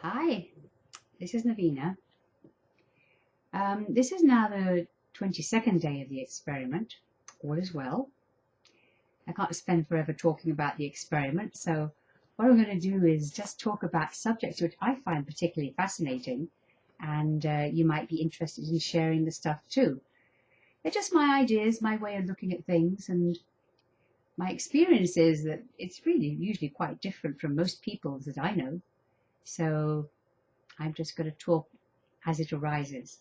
Hi, this is Naveena. This is now the 22nd day of the experiment. All is well. I can't spend forever talking about the experiment, so what I'm going to do is just talk about subjects which I find particularly fascinating, and you might be interested in sharing the stuff too. They're just my ideas, my way of looking at things, and my experience is that it's really usually quite different from most people's that I know. So I'm just going to talk as it arises.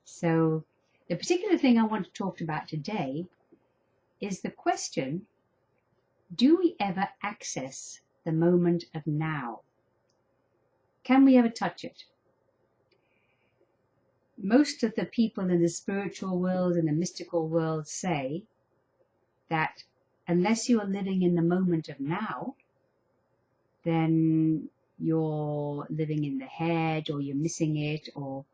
So the particular thing I want to talk about today is the question, do we ever access the moment of now? Can we ever touch it? Most of the people in the spiritual world and the mystical world say that unless you are living in the moment of now, then you're living in the head, or you're missing it, or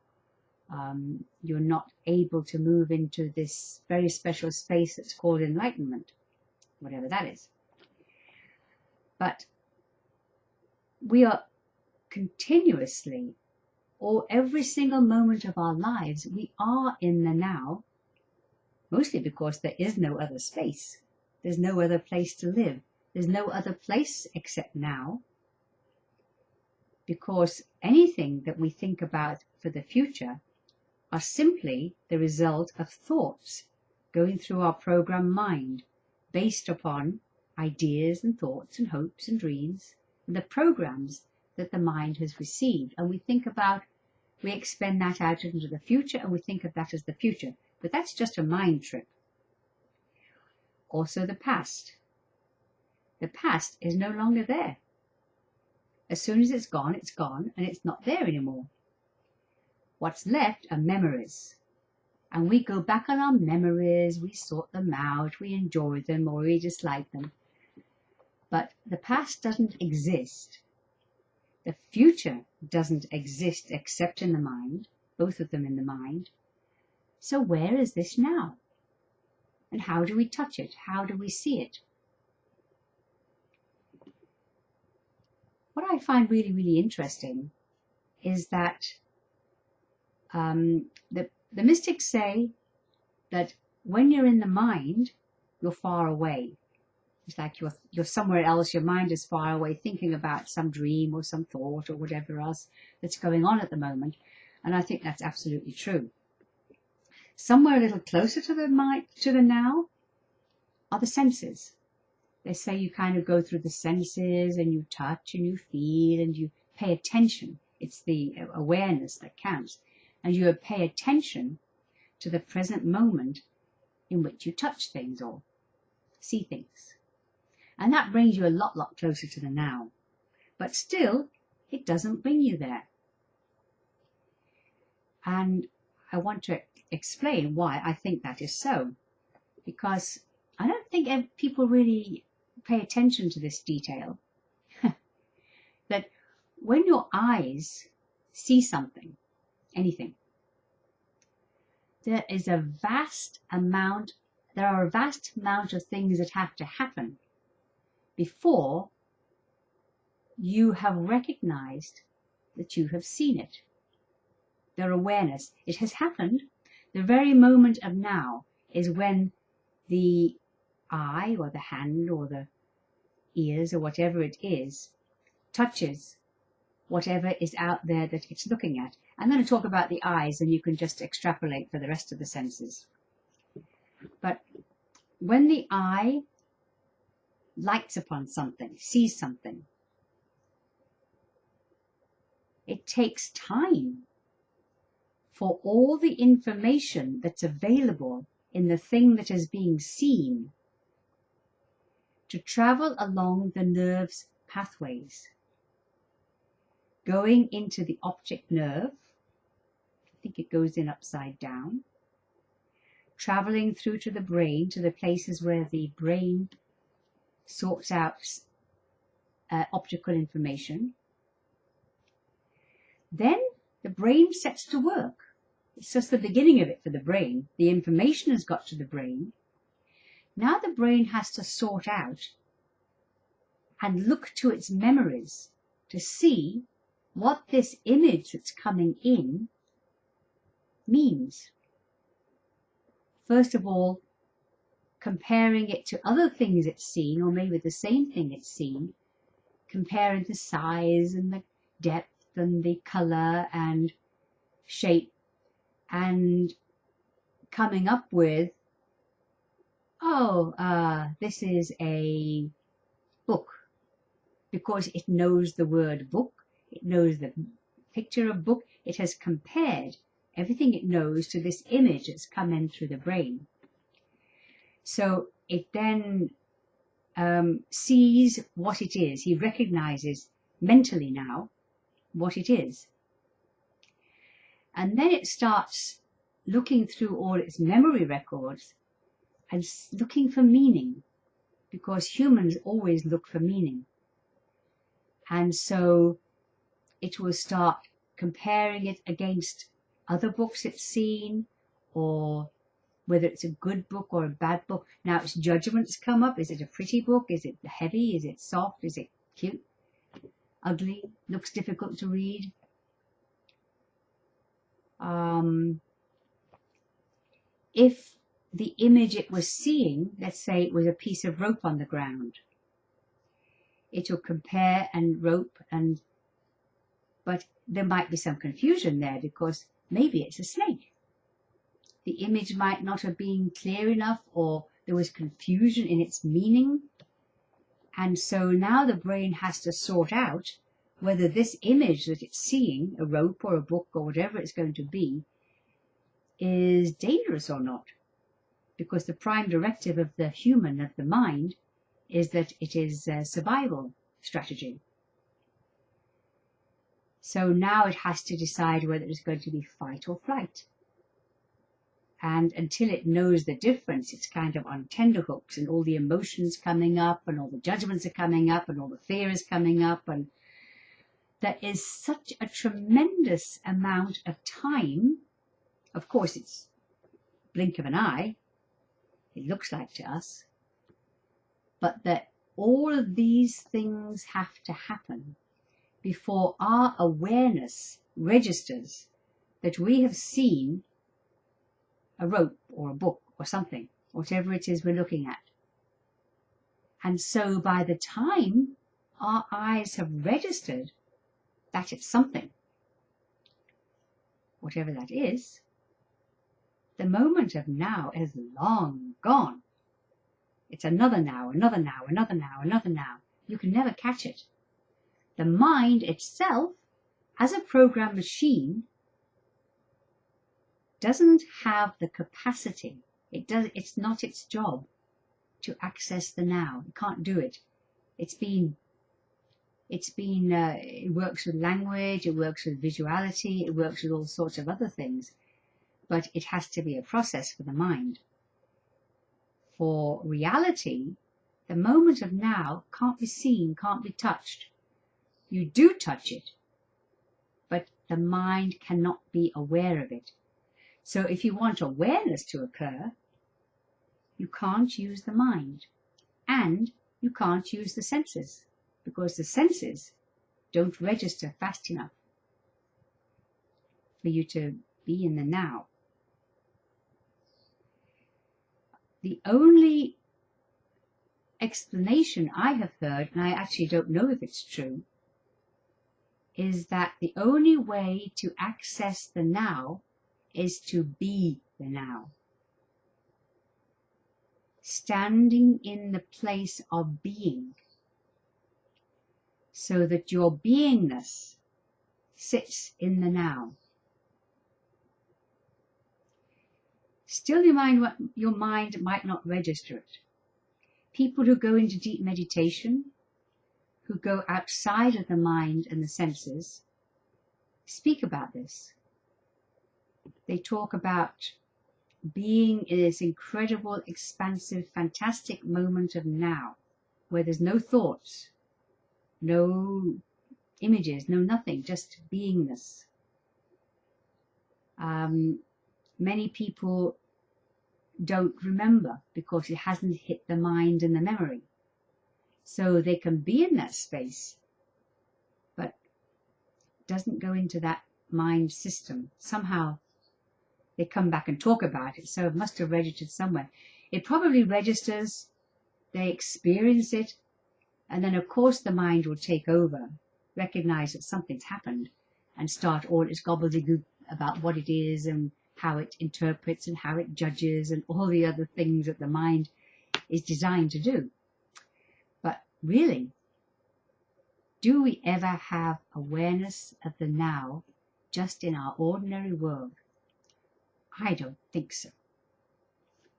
you're not able to move into this very special space that's called enlightenment, whatever that is. But we are continuously, or every single moment of our lives, we are in the now, mostly because there is no other space. There's no other place to live. There's no other place except now. Because anything that we think about for the future are simply the result of thoughts going through our programmed mind, based upon ideas and thoughts and hopes and dreams, and the programs that the mind has received. And we expend that out into the future, and we think of that as the future. But that's just a mind trip. Also the past. The past is no longer there. As soon as it's gone, and it's not there anymore. What's left are memories. And we go back on our memories, we sort them out, we enjoy them or we dislike them. But the past doesn't exist. The future doesn't exist except in the mind, both of them in the mind. So where is this now? And how do we touch it? How do we see it? What I find really, really interesting is that the mystics say that when you're in the mind, you're far away. It's like you're somewhere else, your mind is far away, thinking about some dream or some thought or whatever else that's going on at the moment. And I think that's absolutely true. Somewhere a little closer to the mind, to the now, are the senses. They say you kind of go through the senses and you touch and you feel and you pay attention. It's the awareness that counts. And you pay attention to the present moment in which you touch things or see things. And that brings you a lot closer to the now. But still, it doesn't bring you there. And I want to explain why I think that is so. Because I don't think people really pay attention to this detail. That when your eyes see something, anything, there are a vast amount of things that have to happen before you have recognized that you have seen it. Their awareness, it has happened. The very moment of now is when the eye or the hand or the ears or whatever it is touches whatever is out there that it's looking at. I'm going to talk about the eyes, and you can just extrapolate for the rest of the senses. But when the eye lights upon something, sees something, it takes time for all the information that's available in the thing that is being seen to travel along the nerve's pathways, going into the optic nerve. I think it goes in upside down, traveling through to the brain, to the places where the brain sorts out optical information. Then the brain sets to work. It's just the beginning of it for the brain. The information has got to the brain. Now the brain has to sort out and look to its memories to see what this image that's coming in means. First of all, comparing it to other things it's seen, or maybe the same thing it's seen, comparing the size and the depth and the color and shape, and coming up with, oh, this is a book, because it knows the word book, it knows the picture of book, it has compared everything it knows to this image that's come in through the brain. So it then sees what it is. He recognizes mentally now what it is. And then it starts looking through all its memory records and looking for meaning, because humans always look for meaning. And so it will start comparing it against other books it's seen, or whether it's a good book or a bad book. Now its judgments come up. Is it a pretty book? Is it heavy? Is it soft? Is it cute? Ugly? Looks difficult to read? If the image it was seeing, let's say it was a piece of rope on the ground, it will compare and rope, but there might be some confusion there, because maybe it's a snake. The image might not have been clear enough, or there was confusion in its meaning. And so now the brain has to sort out whether this image that it's seeing, a rope or a book or whatever it's going to be, is dangerous or not. Because the prime directive of the human, of the mind, is that it is a survival strategy. So now it has to decide whether it's going to be fight or flight. And until it knows the difference, it's kind of on tenterhooks, and all the emotions coming up, and all the judgments are coming up, and all the fear is coming up, and there is such a tremendous amount of time. Of course, it's blink of an eye, it looks like to us, but that all of these things have to happen before our awareness registers that we have seen a rope or a book or something, whatever it is we're looking at. And so by the time our eyes have registered that it's something, whatever that is, the moment of now is long gone. It's another now, another now, another now, another now. You can never catch it. The mind itself, as a program machine, doesn't have the capacity. It's not its job to access the now. It can't do it. It works with language, it works with visuality, it works with all sorts of other things, but it has to be a process for the mind. For reality, the moment of now can't be seen, can't be touched. You do touch it, but the mind cannot be aware of it. So if you want awareness to occur, you can't use the mind, and you can't use the senses, because the senses don't register fast enough for you to be in the now. The only explanation I have heard, and I actually don't know if it's true, is that the only way to access the now is to be the now. Standing in the place of being, so that your beingness sits in the now. Still, your mind might not register it. People who go into deep meditation, who go outside of the mind and the senses, speak about this. They talk about being in this incredible, expansive, fantastic moment of now, where there's no thoughts, no images, no nothing, just beingness. Many people don't remember because it hasn't hit the mind and the memory. So they can be in that space, but doesn't go into that mind system. Somehow they come back and talk about it, so it must have registered somewhere. It probably registers, they experience it, and then of course the mind will take over, recognize that something's happened, and start all its gobbledygook about what it is and how it interprets and how it judges and all the other things that the mind is designed to do. But really, do we ever have awareness of the now just in our ordinary world? I don't think so.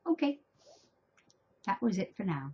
Okay, that was it for now.